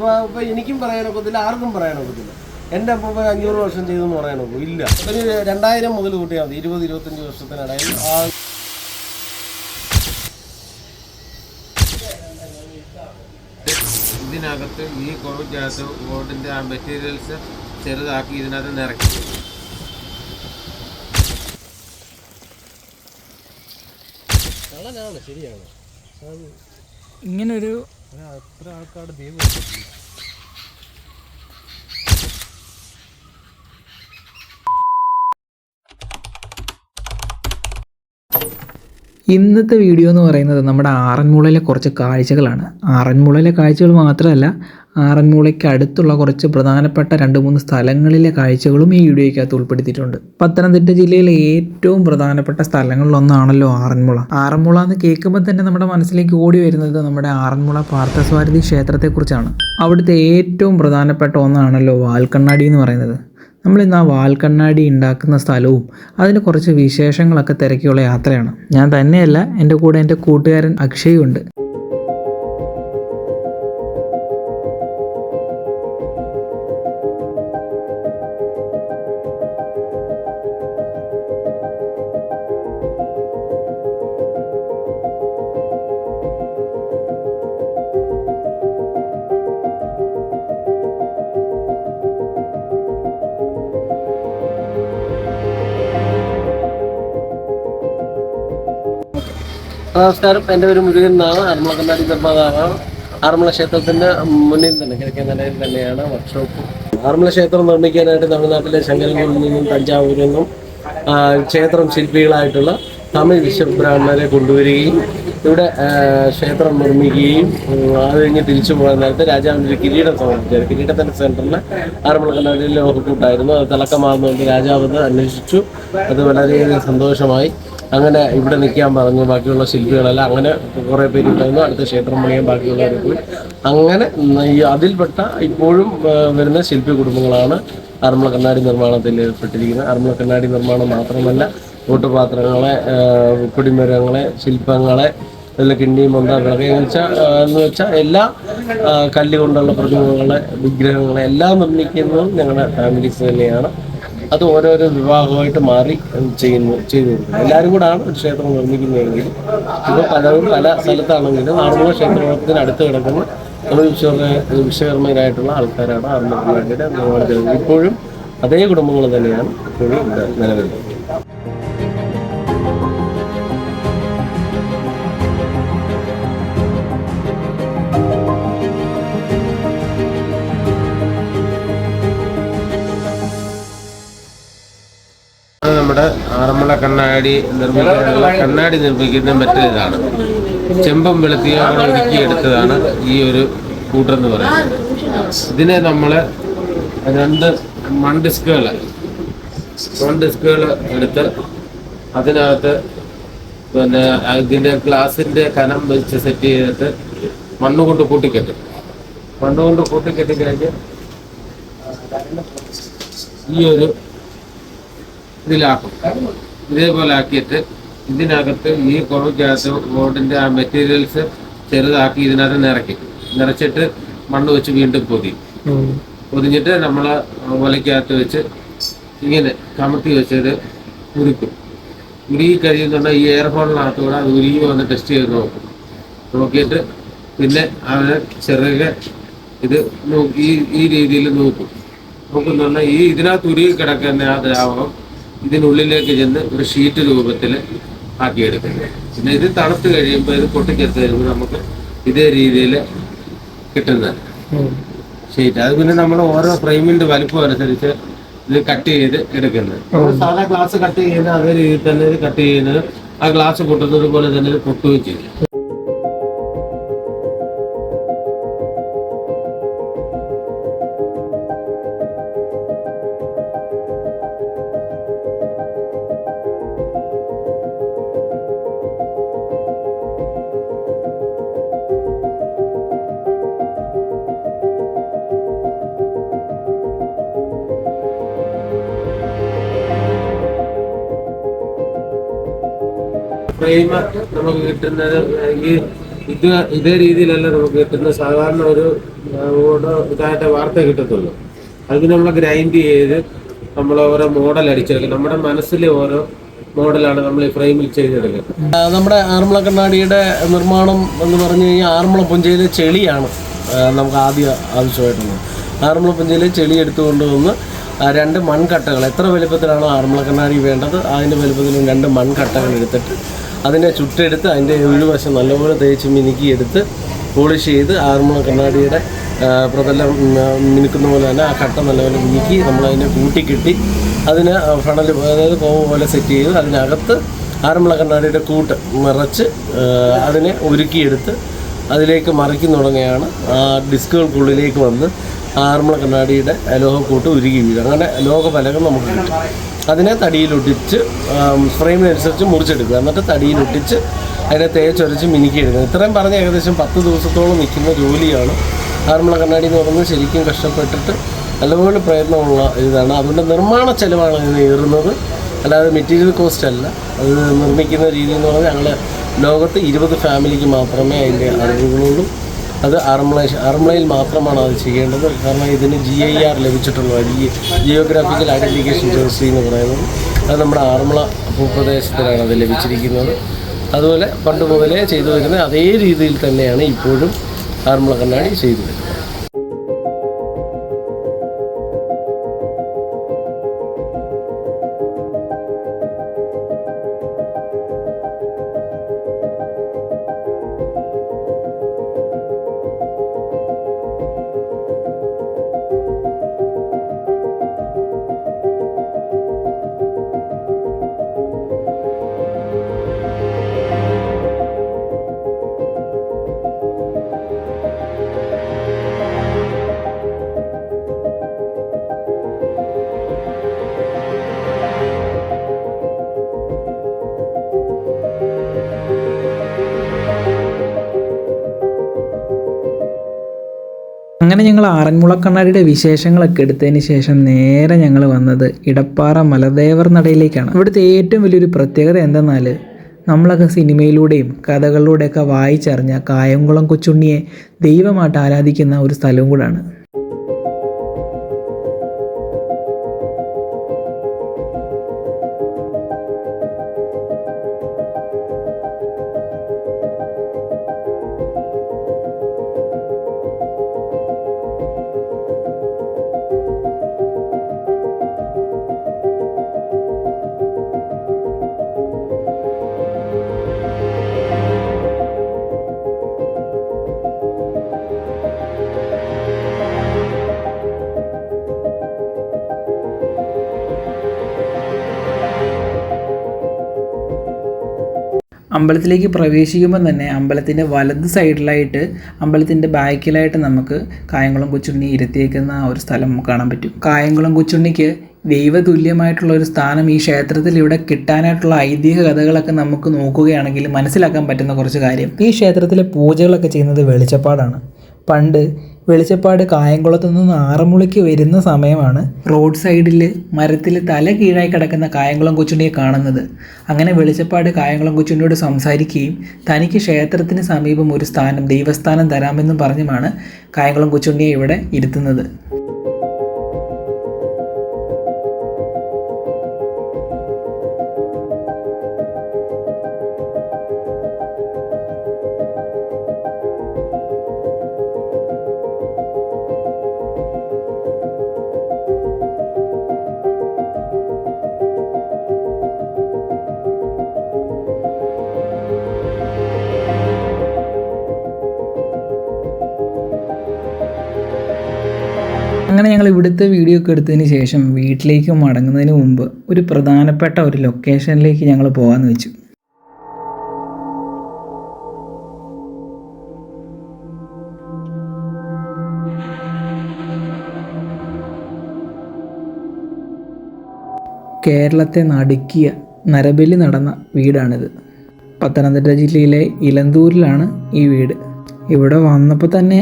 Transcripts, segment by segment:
അപ്പോൾ എനിക്കും പറയാനൊക്കത്തില്ല, ആർക്കും പറയാനൊക്കത്തില്ല. എൻ്റെ അപ്പം 500 വർഷം ചെയ്തെന്ന് പറയാനൊക്കെ ഇല്ല. ഒരു 2000 മുതൽ കൂട്ടിയാൽ മതി. 20-25 വർഷത്തിനിടയിൽ ഇതിനകത്ത് ഈ കോവിഡിനകത്ത് ബോർഡിൻ്റെ ആ മെറ്റീരിയൽസ് ചെറുതാക്കി ഇതിനകത്ത് നിറയ്ക്കും. ശരിയാണ്. ഇങ്ങനൊരു അത്ര ആൾക്കാരുടെ ദൈവം ഇന്നത്തെ വീഡിയോ എന്ന് പറയുന്നത് നമ്മുടെ ആറന്മുളയിലെ കുറച്ച് കാഴ്ചകളാണ്. ആറന്മുളയിലെ കാഴ്ചകൾ മാത്രമല്ല, ആറന്മുളയ്ക്ക് അടുത്തുള്ള കുറച്ച് പ്രധാനപ്പെട്ട 2-3 സ്ഥലങ്ങളിലെ കാഴ്ചകളും ഈ വീഡിയോയ്ക്കകത്ത് ഉൾപ്പെടുത്തിയിട്ടുണ്ട്. പത്തനംതിട്ട ജില്ലയിലെ ഏറ്റവും പ്രധാനപ്പെട്ട സ്ഥലങ്ങളിലൊന്നാണല്ലോ ആറന്മുള. ആറന്മുള എന്ന് കേൾക്കുമ്പോൾ തന്നെ നമ്മുടെ മനസ്സിലേക്ക് ഓടി വരുന്നത് നമ്മുടെ ആറന്മുള പാർത്ഥസാരഥി ക്ഷേത്രത്തെക്കുറിച്ചാണ്. അവിടുത്തെ ഏറ്റവും പ്രധാനപ്പെട്ട ഒന്നാണല്ലോ വാൽക്കണ്ണാടി എന്ന് പറയുന്നത്. നമ്മളിന്ന് ആ വാൽക്കണ്ണാടി ഉണ്ടാക്കുന്ന സ്ഥലവും അതിന് കുറച്ച് വിശേഷങ്ങളൊക്കെ തിരക്കിയുള്ള യാത്രയാണ്. ഞാൻ തന്നെയല്ല, എൻ്റെ കൂടെ എൻ്റെ കൂട്ടുകാരൻ അക്ഷയും ഉണ്ട്. നമസ്കാരം, എൻ്റെ പേര് മുരുകൻ എന്നാണ്. ആറന്മുള കണ്ണാടി നിർമ്മാതാവാണ്. ആറന്മുള ക്ഷേത്രത്തിൻ്റെ മുന്നിൽ തന്നെ, കിഴക്കേ നടയിൽ തന്നെയാണ് വർക്ക്ഷോപ്പ്. ആറന്മുള ക്ഷേത്രം നിർമ്മിക്കാനായിട്ട് തമിഴ്നാട്ടിലെ ശങ്കരൻകോവിൽ നിന്നും തഞ്ചാവൂരിൽ നിന്നും ക്ഷേത്രം ശില്പികളായിട്ടുള്ള തമിഴ് വിശ്വബ്രാഹ്മണരെ കൊണ്ടുവരികയും ഇവിടെ ക്ഷേത്രം നിർമ്മിക്കുകയും അത് കഴിഞ്ഞ് തിരിച്ചു പോകാൻ നേരത്തെ രാജാവിൻ്റെ ഒരു കിരീടം സമർപ്പിച്ചത്. കിരീടത്തിൻ്റെ സെൻറ്ററിൽ ആറന്മുള കണ്ണാടിയിൽ ലോഹക്കൂട്ടായിരുന്നു. അത് തിളക്കമാകുന്നതുകൊണ്ട് രാജാവ് അത് അന്വേഷിച്ചു. അത് വളരെയധികം സന്തോഷമായി. അങ്ങനെ ഇവിടെ നിൽക്കാൻ പറഞ്ഞു ബാക്കിയുള്ള ശില്പികളെല്ലാം. അങ്ങനെ കുറേ പേര് ഉണ്ടായിരുന്നു. അടുത്ത ക്ഷേത്രം പണിയാൻ ബാക്കിയുള്ളവർ പോയി. അങ്ങനെ അതിൽപ്പെട്ട ഇപ്പോഴും വരുന്ന ശില്പി കുടുംബങ്ങളാണ് ആറന്മുള കണ്ണാടി നിർമ്മാണത്തിൽ ഏർപ്പെട്ടിരിക്കുന്നത്. ആറന്മുള കണ്ണാടി നിർമ്മാണം മാത്രമല്ല, ഓട്ടുപാത്രങ്ങളെ, കൊടിമരങ്ങളെ, ശില്പങ്ങളെ, അതിൽ കിണ്ടി, മൊന്ത, വിളക്ക് എന്ന് വെച്ചാൽ എല്ലാ കല്ലുകൊണ്ടുള്ള പ്രതിമകളെ, വിഗ്രഹങ്ങളെ എല്ലാം നിർമ്മിക്കുന്നതും ഞങ്ങളുടെ ഫാമിലീസ് തന്നെയാണ്. അത് ഓരോരോ വിഭാഗമായിട്ട് മാറി ചെയ്തു കൊടുക്കുന്നത്. എല്ലാവരും കൂടാണ് ഒരു ക്ഷേത്രം നിർമ്മിക്കുന്നതെങ്കിൽ ഇപ്പോൾ പലരും പല സ്ഥലത്താണെങ്കിലും ആറന്മുള ക്ഷേത്രത്തിന് അടുത്ത് കിടക്കുന്ന നമ്മൾ വിശ്വകർമ്മരായിട്ടുള്ള ആൾക്കാരാണ് ആറന്മുള കണ്ണാടിയുടെ നിർമ്മാണം ചെയ്യുന്നത്. ഇപ്പോഴും അതേ കുടുംബങ്ങൾ തന്നെയാണ് ഇപ്പോഴും ഇവിടെ നിലവിലുള്ളത്. നമ്മുടെ ആറന്മുള കണ്ണാടി നിർമ്മിക്കുന്ന മറ്റൊരിതാണ്. ചെമ്പം വെളുത്തിയോ ഒരുക്കിയെടുത്തതാണ് ഈ ഒരു കൂട്ടർ എന്ന് പറയുന്നത്. ഇതിനെ നമ്മൾ 2 മൺഡിസ്കുകൾ എടുത്ത് അതിനകത്ത് പിന്നെ ഇതിൻ്റെ ഗ്ലാസിൻ്റെ കനം വെച്ച് സെറ്റ് ചെയ്തിട്ട് മണ്ണുകൊണ്ട് കൂട്ടിക്കെട്ടും. മണ്ണുകൊണ്ട് കൂട്ടിക്കെട്ടി കഴിഞ്ഞ് ഈ ഒരു ഇതിലാക്കും. ഇതേപോലെ ആക്കിയിട്ട് ഇതിനകത്ത് ഈ കുറവിക്കകത്ത് ബോർഡിൻ്റെ ആ മെറ്റീരിയൽസ് ചെറുതാക്കി ഇതിനകത്ത് നിറച്ചിട്ട് മണ്ണ് വെച്ച് വീണ്ടും പൊതിഞ്ഞിട്ട് നമ്മൾ ഒലയ്ക്കകത്ത് വെച്ച് ഇങ്ങനെ കമത്തി വെച്ചത് ഉരുക്കും. ഉരുകി കഴിയുന്നുണ്ടെങ്കിൽ ഈ എയർ ഹോളിനകത്തൂടെ അത് ഉരുകി വന്ന് ടെസ്റ്റ് ചെയ്ത് നോക്കിയിട്ട് പിന്നെ അവന് ചെറുകെ ഇത് ഈ രീതിയിൽ നോക്കുന്നുണ്ടെങ്കിൽ ഈ ഇതിനകത്ത് ഉരുകി കിടക്കുന്ന ആ ദ്രാവകം ഇതിനുള്ളിലേക്ക് ചെന്ന് ഒരു ഷീറ്റ് രൂപത്തിൽ ആക്കിയെടുക്കുന്നത്. പിന്നെ ഇത് തണുത്ത് കഴിയുമ്പോൾ ഇത് പൊട്ടിച്ചെടുത്ത് കഴിയുമ്പോൾ നമുക്ക് ഇതേ രീതിയിൽ കിട്ടുന്നത് ഷീറ്റ്. അത് പിന്നെ നമ്മൾ ഓരോ ഫ്രെയിമിൻ്റെ വലിപ്പം അനുസരിച്ച് ഇത് കട്ട് ചെയ്ത് എടുക്കുന്നത്. സാധാ ഗ്ലാസ് കട്ട് ചെയ്യുന്നത് അതേ രീതിയിൽ തന്നെ ഇത് കട്ട് ചെയ്യുന്നത് ആ ഗ്ലാസ് പൊട്ടുന്നത് പോലെ തന്നെ ഇത് പൊട്ടുകയും ചെയ്യും. ഫ്രെയിം നമുക്ക് കിട്ടുന്നത് ഇതേ രീതിയിലല്ല നമുക്ക് കിട്ടുന്ന. സാധാരണ ഒരു ഇതായിട്ട് വാർത്ത കിട്ടത്തുള്ളൂ. അത് നമ്മൾ ഗ്രൈൻഡ് ചെയ്ത് നമ്മൾ ഓരോ മോഡൽ അടിച്ചെടുക്കും. നമ്മുടെ മനസ്സിലെ ഓരോ മോഡലാണ് നമ്മൾ ഈ ഫ്രെയിമിൽ ചെയ്തെടുക്കുന്നത്. നമ്മുടെ ആറന്മുള കണ്ണാടിയുടെ നിർമ്മാണം എന്ന് പറഞ്ഞു കഴിഞ്ഞാൽ ആറന്മുള പുഞ്ചയിലെ ചെളിയാണ് നമുക്ക് ആവശ്യമായിട്ടുള്ളത്. ആറന്മുള പുഞ്ചയിലെ ചെളി എടുത്തുകൊണ്ട് വന്ന് 2 മൺകട്ടകൾ, എത്ര വലുപ്പത്തിലാണോ ആറന്മുള കണ്ണാടി വേണ്ടത് അതിൻ്റെ വലുപ്പത്തിലും 2 മൺകട്ടകൾ എടുത്തിട്ട് അതിനെ ചുട്ടെടുത്ത് അതിൻ്റെ ഉൾവശം നല്ലപോലെ തേച്ച് മിനുക്കിയെടുത്ത് പോളിഷ് ചെയ്ത് ആറന്മുള കണ്ണാടിയുടെ പ്രതലം മിനുക്കുന്ന പോലെ തന്നെ ആ കട്ട നല്ലപോലെ മിനുക്കി നമ്മളതിനെ കൂട്ടിക്കെട്ടി അതിന് ഫണൽ, അതായത് കോവ് പോലെ സെറ്റ് ചെയ്ത് അതിനകത്ത് ആറന്മുള കണ്ണാടിയുടെ കൂട്ട് നിറച്ച് അതിനെ ഉരുക്കിയെടുത്ത് അതിലേക്ക് മറിക്കുന്ന തുടങ്ങിയാണ് ആ ഡിസ്കുകൾക്കുള്ളിലേക്ക് വന്ന് ആറന്മുള കണ്ണാടിയുടെ ലോഹക്കൂട്ട് ഉരുകി വീഴും. അങ്ങനെ ലോഹഫലകം നമുക്ക് കിട്ടും. അതിനെ തടിയിലൊട്ടിച്ച് ഫ്രെയിമിനനുസരിച്ച് മുറിച്ചെടുക്കുക. എന്നിട്ട് തടിയിലൊട്ടിച്ച് അതിനെ തേച്ചൊരച്ച് മിനുക്കിയെടുക്കുക. ഇത്രയും പറഞ്ഞ് ഏകദേശം 10 ദിവസത്തോളം നിൽക്കുന്ന ജോലിയാണ് ആറന്മുള കണ്ണാടി എന്ന് പറയുന്നത്. ശരിക്കും കഷ്ടപ്പെട്ടിട്ട് നല്ലപോലെ പ്രയത്നമുള്ള ഇതാണ്. അതുകൊണ്ട് നിർമ്മാണ ചെലവാണ് ഇതിന് ഏറുന്നത്, അല്ലാതെ മെറ്റീരിയൽ കോസ്റ്റ് അല്ല. അത് നിർമ്മിക്കുന്ന രീതി എന്ന് പറഞ്ഞാൽ ഞങ്ങൾ ലോകത്ത് 20 ഫാമിലിക്ക് മാത്രമേ അതിൻ്റെ അറിവുകളുള്ളൂ. അത് ആറന്മുളയിൽ മാത്രമാണ് അത് ചെയ്യേണ്ടത്. കാരണം ഇതിന് GIR ലഭിച്ചിട്ടുള്ള ജിയോഗ്രാഫിക്കൽ ഐഡൻറ്റിഫിക്കേഷൻ രജിസ്ട്രി എന്ന് പറയുന്നത് അത് നമ്മുടെ ആറന്മുള ഭൂപ്രദേശത്തിലാണ് അത് ലഭിച്ചിരിക്കുന്നത്. അതുപോലെ പണ്ട് മുതലേ ചെയ്തു വരുന്ന അതേ രീതിയിൽ തന്നെയാണ് ഇപ്പോഴും ആറന്മുള കണ്ണാടി ചെയ്തു വരുന്നത്. അങ്ങനെ ഞങ്ങൾ ആറന്മുള കണ്ണാടിയുടെ വിശേഷങ്ങളൊക്കെ എടുത്തതിന് ശേഷം നേരെ ഞങ്ങൾ വന്നത് ഇടപ്പാറ മലദേവർ നടയിലേക്കാണ്. ഇവിടുത്തെ ഏറ്റവും വലിയൊരു പ്രത്യേകത എന്തെന്നാൽ നമ്മളൊക്കെ സിനിമയിലൂടെയും കഥകളിലൂടെയൊക്കെ വായിച്ചറിഞ്ഞ കായംകുളം കൊച്ചുണ്ണിയെ ദൈവമായിട്ട് ആരാധിക്കുന്ന ഒരു സ്ഥലവും കൂടാണ്. അമ്പലത്തിലേക്ക് പ്രവേശിക്കുമ്പോൾ തന്നെ അമ്പലത്തിൻ്റെ വലത് സൈഡിലായിട്ട് അമ്പലത്തിൻ്റെ ബാക്കിലായിട്ട് നമുക്ക് കായംകുളം കൊച്ചുണ്ണി ഇരുത്തിയേക്കുന്ന ആ ഒരു സ്ഥലം കാണാൻ പറ്റും. കായംകുളം കൊച്ചുണ്ണിക്ക് ദൈവതുല്യമായിട്ടുള്ള ഒരു സ്ഥാനം ഈ ക്ഷേത്രത്തിൽ ഇവിടെ കിട്ടാനായിട്ടുള്ള ഐതിഹ്യ കഥകളൊക്കെ നമുക്ക് നോക്കുകയാണെങ്കിൽ മനസ്സിലാക്കാൻ പറ്റുന്ന കുറച്ച് കാര്യം. ഈ ക്ഷേത്രത്തിലെ പൂജകളൊക്കെ ചെയ്യുന്നത് വെളിച്ചപ്പാടാണ്. പണ്ട് വെളിച്ചപ്പാട് കായംകുളത്തു നിന്ന് ആറന്മുളയ്ക്ക് വരുന്ന സമയമാണ് റോഡ് സൈഡിൽ മരത്തിൽ തല കീഴായി കിടക്കുന്ന കായംകുളം കൊച്ചുണ്ണിയെ കാണുന്നത്. അങ്ങനെ വെളിച്ചപ്പാട് കായംകുളം കൊച്ചുണ്ണിയോട് സംസാരിക്കുകയും തനിക്ക് ക്ഷേത്രത്തിന് സമീപം ഒരു സ്ഥാനം, ദൈവസ്ഥാനം തരാമെന്നും പറഞ്ഞുമാണ് കായംകുളം കൊച്ചുണ്ണിയെ ഇവിടെ ഇരുത്തുന്നത്. അങ്ങനെ ഞങ്ങൾ ഇവിടുത്തെ വീഡിയോ ഒക്കെ എടുത്തതിന് ശേഷം വീട്ടിലേക്ക് മടങ്ങുന്നതിന് മുമ്പ് ഒരു പ്രധാനപ്പെട്ട ഒരു ലൊക്കേഷനിലേക്ക് ഞങ്ങൾ പോകാമെന്ന് വെച്ചു. കേരളത്തെ നടുക്കിയ നരബലി നടന്ന വീടാണിത്. പത്തനംതിട്ട ജില്ലയിലെ ഇലന്തൂരിലാണ് ഈ വീട്. ഇവിടെ വന്നപ്പോൾ തന്നെ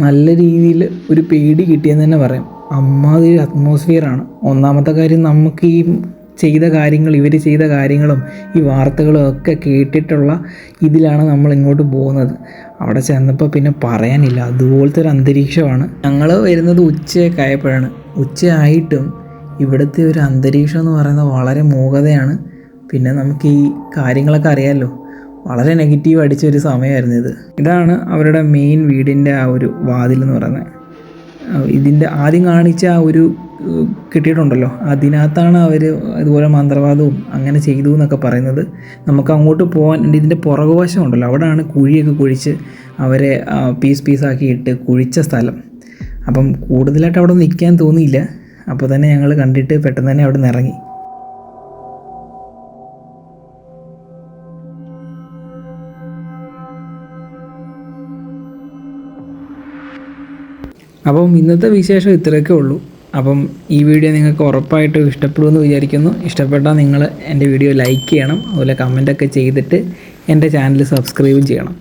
നല്ല രീതിയിൽ ഒരു പേടി കിട്ടിയെന്ന് തന്നെ പറയാം. അമ്മാതിരി അറ്റ്മോസ്ഫിയറാണ്. ഒന്നാമത്തെ കാര്യം, നമുക്ക് ഈ ഇവർ ചെയ്ത കാര്യങ്ങളും ഈ വാർത്തകളും ഒക്കെ കേട്ടിട്ടുള്ള ഇതിലാണ് നമ്മൾ ഇങ്ങോട്ട് പോകുന്നത്. അവിടെ ചെന്നപ്പോൾ പിന്നെ പറയാനില്ല, അതുപോലത്തെ ഒരു അന്തരീക്ഷമാണ്. ഞങ്ങൾ വരുന്നത് ഉച്ചയൊക്കെ ആയപ്പോഴാണ്. ഉച്ചയായിട്ടും ഇവിടുത്തെ ഒരു അന്തരീക്ഷം എന്ന് പറയുന്നത് വളരെ മൂകതയാണ്. പിന്നെ നമുക്ക് ഈ കാര്യങ്ങളൊക്കെ അറിയാമല്ലോ, വളരെ നെഗറ്റീവ് അടിച്ചൊരു സമയമായിരുന്നു ഇത്. ഇതാണ് അവരുടെ മെയിൻ വീടിൻ്റെ ആ ഒരു വാതിലെന്ന് പറയുന്നത്. ഇതിൻ്റെ ആദ്യം കാണിച്ച ആ ഒരു കിട്ടിയിട്ടുണ്ടല്ലോ, അതിനകത്താണ് അവർ ഇതുപോലെ മന്ത്രവാദവും അങ്ങനെ ചെയ്തു എന്നൊക്കെ പറയുന്നത്. നമുക്ക് അങ്ങോട്ട് പോകാൻ ഇതിൻ്റെ പുറകുവശം ഉണ്ടല്ലോ, അവിടെയാണ് കുഴിയൊക്കെ കുഴിച്ച് അവരെ പീസാക്കിയിട്ട് കുഴിച്ച സ്ഥലം. അപ്പം കൂടുതലായിട്ട് അവിടെ നിൽക്കാൻ തോന്നിയില്ല. അപ്പോൾ തന്നെ ഞങ്ങൾ കണ്ടിട്ട് പെട്ടെന്ന് തന്നെ അവിടെ നിന്ന് ഇറങ്ങി. അപ്പം ഇന്നത്തെ വിശേഷം ഇത്രയൊക്കെ ഉള്ളൂ. അപ്പം ഈ വീഡിയോ നിങ്ങൾക്ക് ഉറപ്പായിട്ടും ഇഷ്ടപ്പെടുമെന്ന് വിചാരിക്കുന്നു. ഇഷ്ടപ്പെട്ടാൽ നിങ്ങൾ എൻ്റെ വീഡിയോ ലൈക്ക് ചെയ്യണം, അതുപോലെ കമൻറ്റൊക്കെ ചെയ്തിട്ട് എൻ്റെ ചാനൽ സബ്സ്ക്രൈബും ചെയ്യണം.